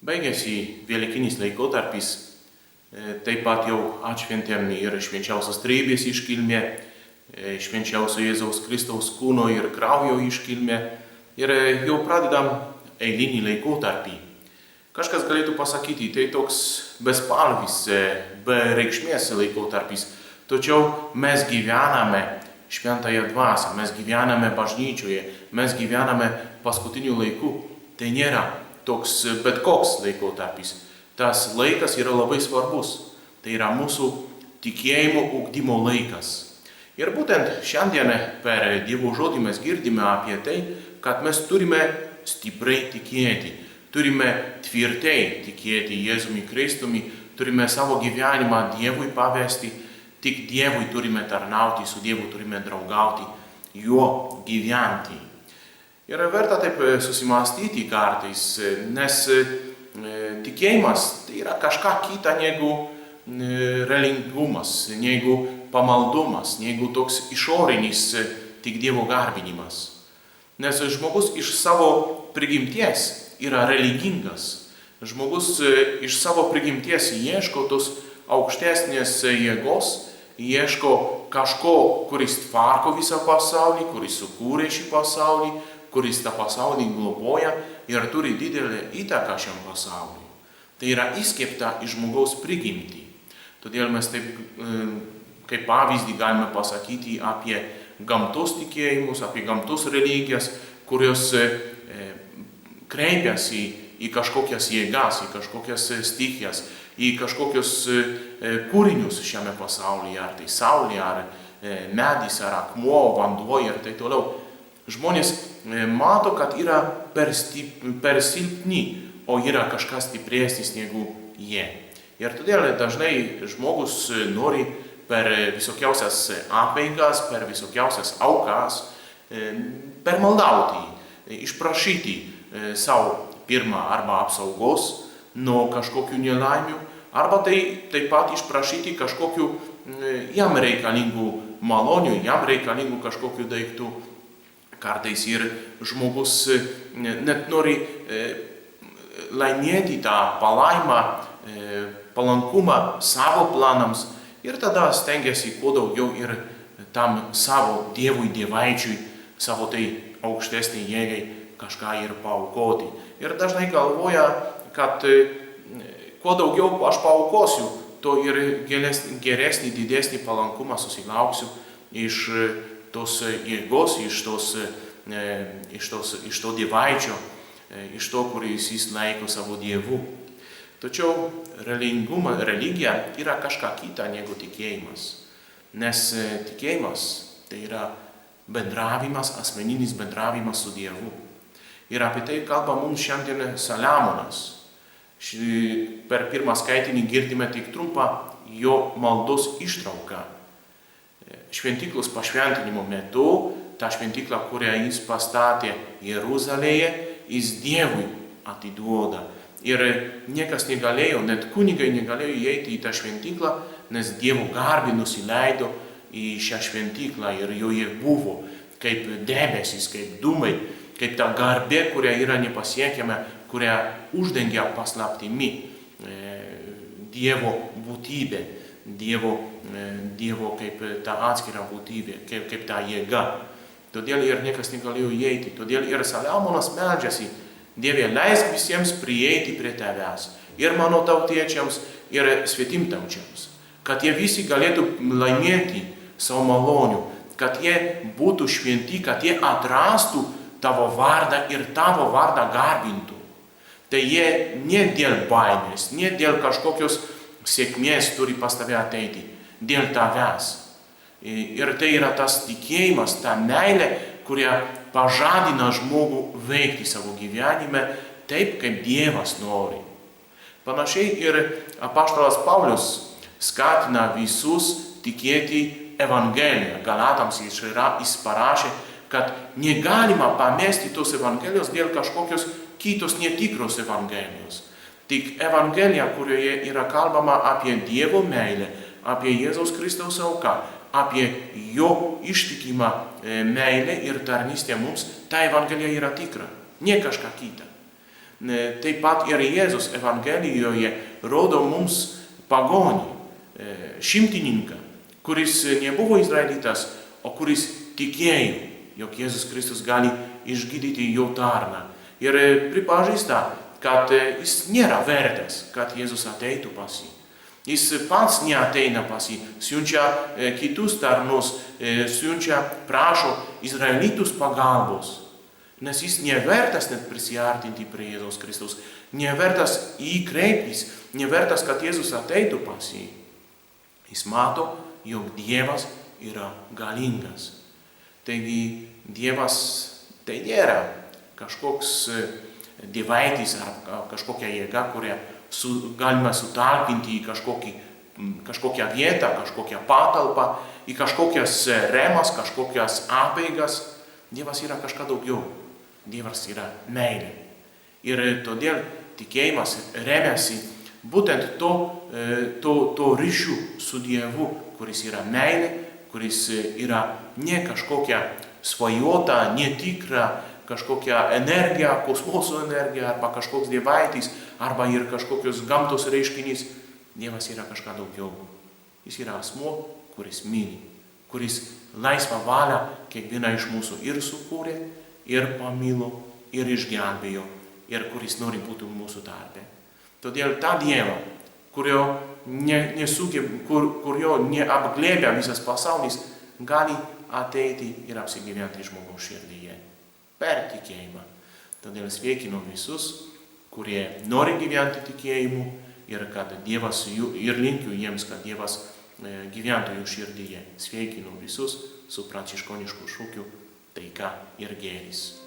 Baigėsi Velykinis laikotarpis, taip pat jau atšventėm ir švenčiausios trejybės iškilmę, švenčiausio Jėzaus Kristaus kūno ir kraujo iškilmę ir jau pradedam eilinį laikotarpį. Kažkas galėtų pasakyti, tai toks bespalvis, be reikšmės laikotarpis, tačiau mes gyvename šventąją dvasią, mes gyvename bažnyčioje, mes gyvename paskutiniu laiku. Tai nėra toks bet koks laikotarpis. Tas laikas yra labai svarbus. Tai yra mūsų tikėjimo ugdymo laikas. Ir būtent šiandien per Dievo žodį mes girdime apie tai, kad mes turime stipriai tikėti. Turime tvirtai tikėti Jėzumi Kristumi, turime savo gyvenimą Dievui pavesti, tik Dievui turime tarnauti, su Dievu turime draugauti, juo gyventi. Ir verta taip susimastyti kartais, nes tikėjimas tai yra kažką kita negu relingumas, negu pamaldumas, negu toks išorinis tik Dievo garbinimas. Nes žmogus iš savo prigimties yra religingas. Žmogus iš savo prigimties ieško tos aukštesnės jėgos, ieško kažko, kuris tvarko visą pasaulį, kuris sukūrė šį pasaulį, kuris tą pasaulį globoja ir turi didelę įtaką šiam pasauliui. Tai yra įskiepta į žmogaus prigimtį. Todėl mes taip, kaip pavyzdį galime pasakyti apie gamtos tikėjimus, apie gamtos religijas, kurios kreipiasi į kažkokias jėgas, į kažkokias stichijas, į kažkokius kūrinius šiame pasaulyje, ar tai saulė, ar medis, ar akmuo, vanduo ir taip toliau. Žmonės mato, kad yra per silpni, o yra kažkas stipresnis negu jie. Ir todėl dažnai žmogus nori per visokiausias apeigas, per visokiausias aukas, permaldauti, išprašyti savo pirmą arba apsaugos nuo kažkokių nelaimių, arba taip pat išprašyti kažkokių jam reikalingų malonių, jam reikalingų kažkokių daiktų. Kartais ir žmogus net nori laimėti tą palaimą, palankumą savo planams ir tada stengiasi kuo daugiau ir tam savo dievui, dievaičiui, savo tai aukštesnį jėgai kažką ir paaukoti. Ir dažnai galvoja, kad kuo daugiau aš paaukosiu, to ir geresnį, didesnį palankumą susilauksiu iš tos jėgos, iš to dievaičio, iš to, kuris jis laiko savo dievu. Tačiau religija yra kažką kita negu tikėjimas. Nes tikėjimas tai yra bendravimas, asmeninis bendravimas su Dievu. Ir apie tai kalba mums šiandien Saliamonas. Per pirmą skaitinį girdime tik trumpą jo maldos ištrauką. Šventyklos pašventinimo metu, tą šventyklą, kurią jis pastatė Jeruzalėje, jis Dievui atiduoda. Ir niekas negalėjo, net kunigai negalėjo įeiti į tą šventyklą, nes Dievo garbė nusileido į šią šventyklą ir joje buvo kaip debesis, kaip dūmai, kaip ta garbė, kuria yra nepasiekiama, kuria uždengia paslaptimi Dievo būtybė, Dievo kaip ta atskira būtybė, kaip ta jėga. Todėl ir niekas negalėjo įeiti. Todėl ir Saliamonas meldžiasi: Dieve, leisk visiems prieiti prie tavęs, ir mano tautiečiams, ir svetimtaučiams, kad jie visi galėtų laimėti savo malonių, kad jie būtų šventi, kad jie atrastų tavo vardą ir tavo vardą garbintų. Tai jie ne dėl baimės, ne dėl kažkokios sėkmės turi pas tave ateiti, dėl tavęs. Ir tai yra tas tikėjimas, ta meilė, kuria pažadina žmogų veikti savo gyvenime taip, kaip Dievas nori. Panašiai ir apaštalas Paulius skatina visus tikėti Evangeliją. Galatams jis parašė, kad negalima pamesti tos Evangelijos dėl kažkokios kitos netikros Evangelijos. Tik Evangelija, kurioje yra kalbama apie Dievo meilę, apie Jėzaus Kristaus auką, apie jo ištikimą meilę ir tarnystę mums, ta Evangelija yra tikra, ne kažką kita. Taip pat ir Jėzus Evangelijoje rodo mums pagonį, šimtininką, kuris nebuvo izraelitas, o kuris tikėjo, jog Jėzus Kristus gali išgydyti jo tarną. Ir pripažįsta, kad jis nėra vertas, kad Jėzus ateitų pas jį. Jis pats neateina pas jį, siunčia kitus tarnus, prašo izraelitus pagalbos. Nes jis nevertas net prisiartinti prie Jėzaus Kristaus, nevertas į jį kreiptis, nevertas, kad Jėzus ateitų pas jį. Jis mato, jog Dievas yra galingas. Taigi Dievas tai nėra kažkoks dievaitis ar kažkokia jėga, kurią galima sutalpinti į kažkokią vietą, kažkokią patalpą, į kažkokias remas, kažkokias apeigas. Dievas yra kažką daugiau. Dievas yra meilė. Ir todėl tikėjimas remiasi būtent to ryšių su Dievu, kuris yra meilė, kuris yra ne kažkokia svajota, netikra, kažkokia energija, kosmoso energija, arba kažkoks dievaitis, arba ir kažkokios gamtos reiškinys. Dievas yra kažką daugiau. Jis yra asmuo, kuris myli, kuris laisvą valią kiekvieną iš mūsų ir sukūrė, ir pamilo, ir išgelbėjo, ir kuris nori būti mūsų tarpe. Todėl tą Dievą, kurio neapglėbia visas pasaulis, gali ateiti ir apsigyventi žmogaus širdyje per tikėjimą. Todėl sveikinu visus, kurie nori gyventi tikėjimu ir linkiu jiems, kad Dievas gyventų jų širdyje. Sveikinu visus su pranciškonišku šūkiu taika ir gėris.